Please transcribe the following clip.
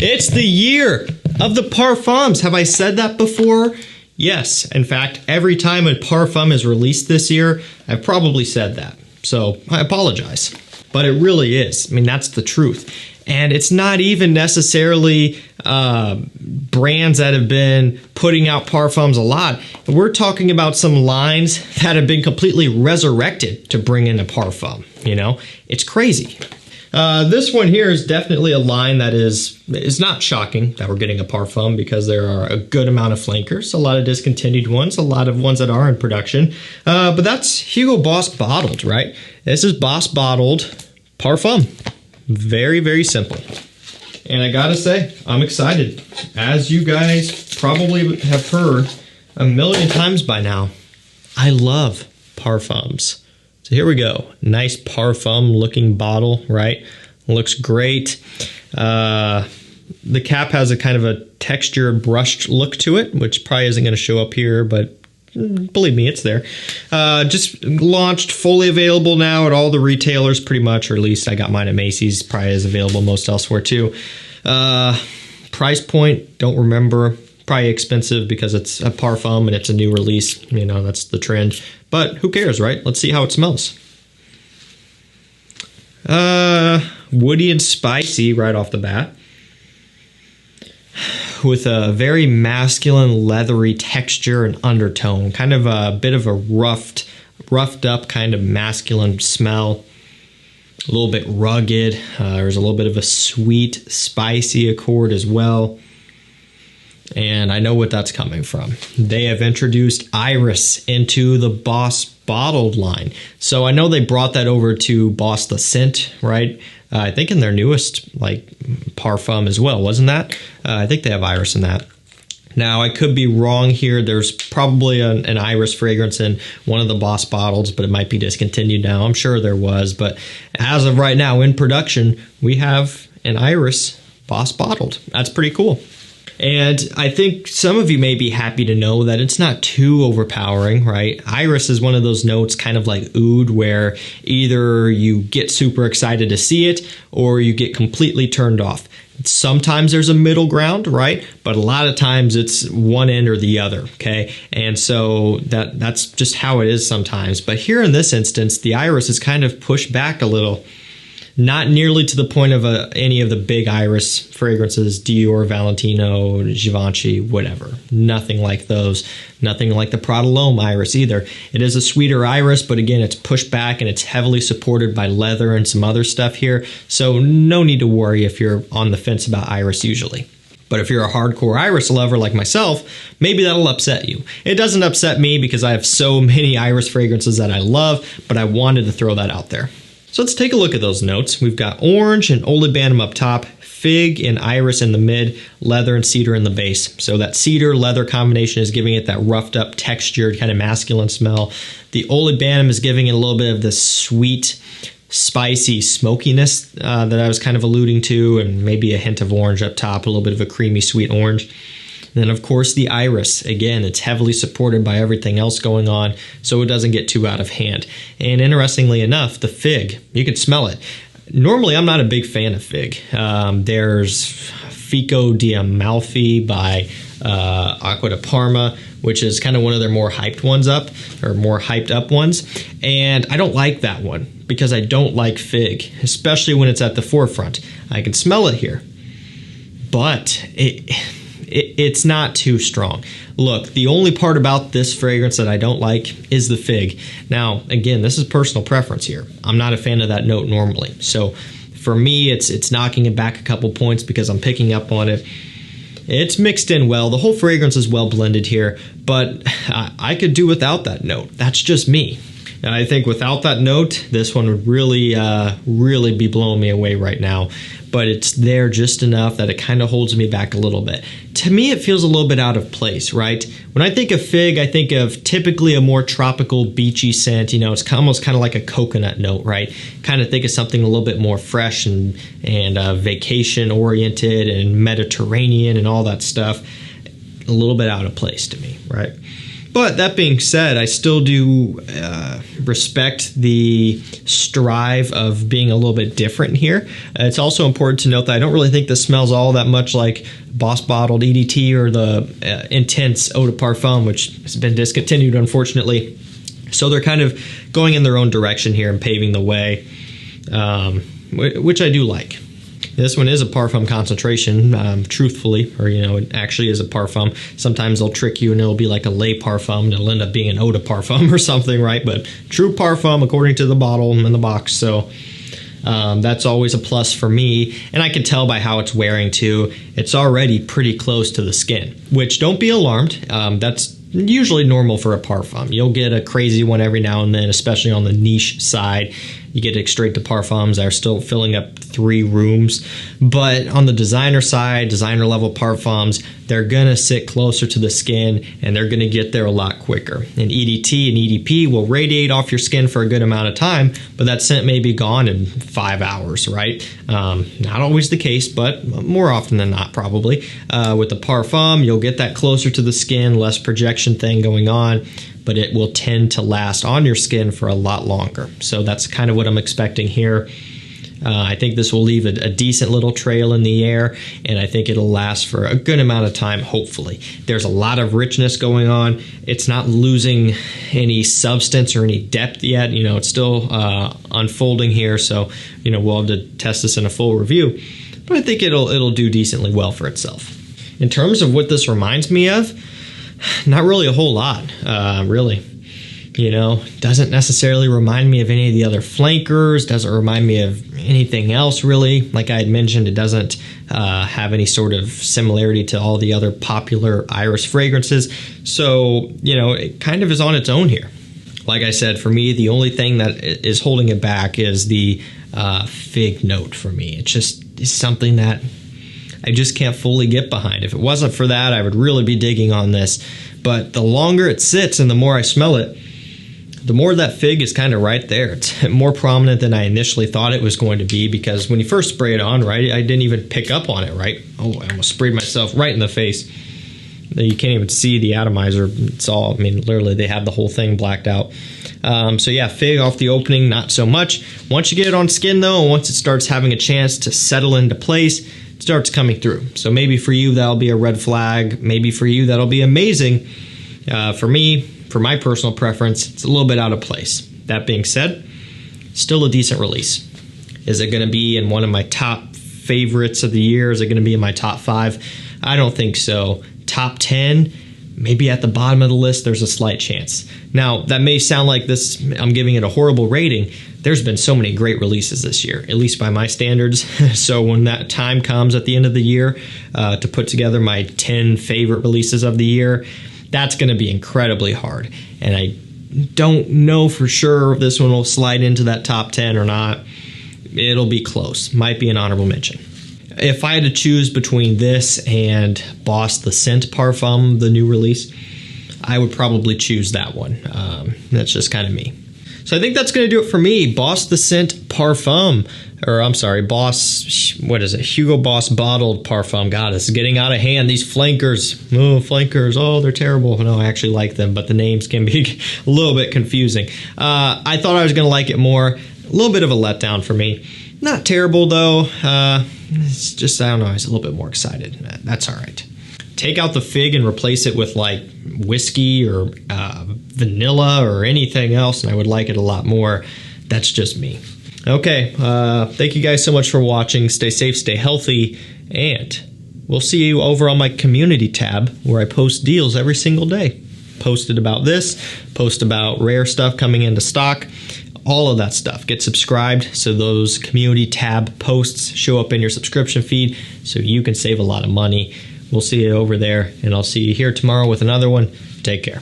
It's the year of the Parfums. Have I said that before? Yes. In fact, every time a Parfum is released this year, I've probably said that. So I apologize. But it really is. I mean, that's the truth. And it's not even necessarily brands that have been putting out Parfums a lot. We're talking about some lines that have been completely resurrected to bring in a Parfum. You know, it's crazy. This one here is definitely a line that is not shocking that we're getting a Parfum, because there are a good amount of flankers, a lot of discontinued ones, a lot of ones that are in production. But that's Hugo Boss bottled, right? This is Boss bottled Parfum. Very, very simple. And I gotta say, I'm excited. As you guys probably have heard a million times by now, I love Parfums. So here we go. Nice Parfum looking bottle, right? Looks great. The cap has a kind of a textured brushed look to it, which probably isn't gonna show up here, but believe me, it's there. Just launched, fully available now at all the retailers pretty much, or at least I got mine at Macy's. Probably is available most elsewhere too. Price point, don't remember. Probably expensive because it's a Parfum and it's a new release. You know, that's the trend. But who cares, right? Let's see how it smells. Woody and spicy right off the bat, with a very masculine, leathery texture and undertone. Kind of a bit of a roughed up kind of masculine smell. A little bit rugged. There's a little bit of a sweet, spicy accord as well. And I know what that's coming from. They have introduced Iris into the Boss bottled line. So I know they brought that over to Boss the Scent, right? I think in their newest Parfum as well, wasn't that? I think they have Iris in that. Now, I could be wrong here. There's probably an Iris fragrance in one of the Boss bottles, but it might be discontinued now. I'm sure there was, but as of right now in production, we have an Iris Boss bottled. That's pretty cool. And I think some of you may be happy to know that it's not too overpowering, right? Iris is one of those notes kind of like oud, where either you get super excited to see it or you get completely turned off. Sometimes there's a middle ground, right? But a lot of times it's one end or the other, okay? And so that's just how it is sometimes. But here in this instance, the Iris is kind of pushed back a little. Not nearly to the point of any of the big Iris fragrances, Dior, Valentino, Givenchy, whatever. Nothing like those. Nothing like the Prada L'Homme Iris either. It is a sweeter Iris, but again, it's pushed back and it's heavily supported by leather and some other stuff here. So no need to worry if you're on the fence about Iris usually. But if you're a hardcore Iris lover like myself, maybe that'll upset you. It doesn't upset me because I have so many Iris fragrances that I love, but I wanted to throw that out there. So let's take a look at those notes. We've got orange and olibanum up top, fig and iris in the mid, leather and cedar in the base. So that cedar leather combination is giving it that roughed up, textured, kind of masculine smell. The olibanum is giving it a little bit of this sweet, spicy smokiness that I was kind of alluding to, and maybe a hint of orange up top, a little bit of a creamy, sweet orange. And then, of course, the iris. Again, it's heavily supported by everything else going on, so it doesn't get too out of hand. And interestingly enough, the fig, you can smell it. Normally, I'm not a big fan of fig. There's Fico di Amalfi by Acqua di Parma, which is kind of one of their more hyped ones up, or more hyped up ones. And I don't like that one because I don't like fig, especially when it's at the forefront. I can smell it here, but it's not too strong. Look, the only part about this fragrance that I don't like is the fig. Now, again, this is personal preference here. I'm not a fan of that note normally. So for me, it's knocking it back a couple points because I'm picking up on it. It's mixed in well. The whole fragrance is well blended here, but I could do without that note. That's just me. And I think without that note, this one would really be blowing me away right now. But it's there just enough that it kind of holds me back a little bit. To me, it feels a little bit out of place, right? When I think of fig, I think of typically a more tropical, beachy scent. You know, it's almost kind of like a coconut note, right? Kind of think of something a little bit more fresh and vacation-oriented and Mediterranean and all that stuff. A little bit out of place to me, right? But that being said, I still do respect the strive of being a little bit different here. It's also important to note that I don't really think this smells all that much like Boss Bottled EDT or the Intense Eau de Parfum, which has been discontinued, unfortunately. So they're kind of going in their own direction here and paving the way, which I do like. This one is a Parfum concentration, truthfully, or, it actually is a Parfum. Sometimes they'll trick you and it'll be like a lait Parfum. It'll end up being an Eau de Parfum or something, right? But true Parfum according to the bottle and the box. So that's always a plus for me. And I can tell by how it's wearing too. It's already pretty close to the skin, which don't be alarmed. That's usually normal for a Parfum. You'll get a crazy one every now and then, especially on the niche side. You get straight to Parfums that are still filling up 3 rooms. But on the designer side, designer level Parfums, they're going to sit closer to the skin and they're going to get there a lot quicker. And EDT and EDP will radiate off your skin for a good amount of time, but that scent may be gone in 5 hours, right? Not always the case, but more often than not, probably. With the Parfum, you'll get that closer to the skin, less projection thing going on, but it will tend to last on your skin for a lot longer. So that's kind of what I'm expecting here. I think this will leave a decent little trail in the air, and I think it'll last for a good amount of time, hopefully. There's a lot of richness going on. It's not losing any substance or any depth yet. It's still unfolding here, so we'll have to test this in a full review. But I think it'll do decently well for itself. In terms of what this reminds me of, not really a whole lot, really. Doesn't necessarily remind me of any of the other flankers, doesn't remind me of anything else really. Like I had mentioned, it doesn't have any sort of similarity to all the other popular iris fragrances. So, it kind of is on its own here. Like I said, for me, the only thing that is holding it back is the fig note for me. It just is something that I just can't fully get behind. If it wasn't for that, I would really be digging on this. But the longer it sits and the more I smell it, the more that fig is kind of right there. It's more prominent than I initially thought it was going to be, because when you first spray it on, right, I didn't even pick up on it, right? Oh, I almost sprayed myself right in the face. You can't even see the atomizer. It's all, literally they have the whole thing blacked out. So yeah, fig off the opening, not so much. Once you get it on skin though, and once it starts having a chance to settle into place, it starts coming through. So maybe for you, that'll be a red flag. Maybe for you, that'll be amazing. For me, for my personal preference, it's a little bit out of place. That being said, still a decent release. Is it going to be in one of my top favorites of the year? Is it going to be in my top 5? I don't think so. Top 10, maybe at the bottom of the list, there's a slight chance. Now, that may sound like this, I'm giving it a horrible rating. There's been so many great releases this year, at least by my standards. So when that time comes at the end of the year to put together my 10 favorite releases of the year, that's going to be incredibly hard. And I don't know for sure if this one will slide into that top 10 or not. It'll be close. Might be an honorable mention. If I had to choose between this and Boss the Scent Parfum, the new release, I would probably choose that one. That's just kind of me. So I think that's going to do it for me. Boss the Scent Parfum, or I'm sorry, Boss, what is it? Hugo Boss Bottled Parfum. God, this is getting out of hand. These flankers, they're terrible. No, I actually like them, but the names can be a little bit confusing. I thought I was going to like it more. A little bit of a letdown for me. Not terrible though. It's just, I don't know, I was a little bit more excited. That's all right. Take out the fig and replace it with like whiskey or vanilla or anything else, and I would like it a lot more. That's just me. Okay, thank you guys so much for watching. Stay safe, stay healthy, and we'll see you over on my community tab where I post deals every single day. Posted about this, post about rare stuff coming into stock, all of that stuff. Get subscribed so those community tab posts show up in your subscription feed so you can save a lot of money. We'll see you over there, and I'll see you here tomorrow with another one. Take care.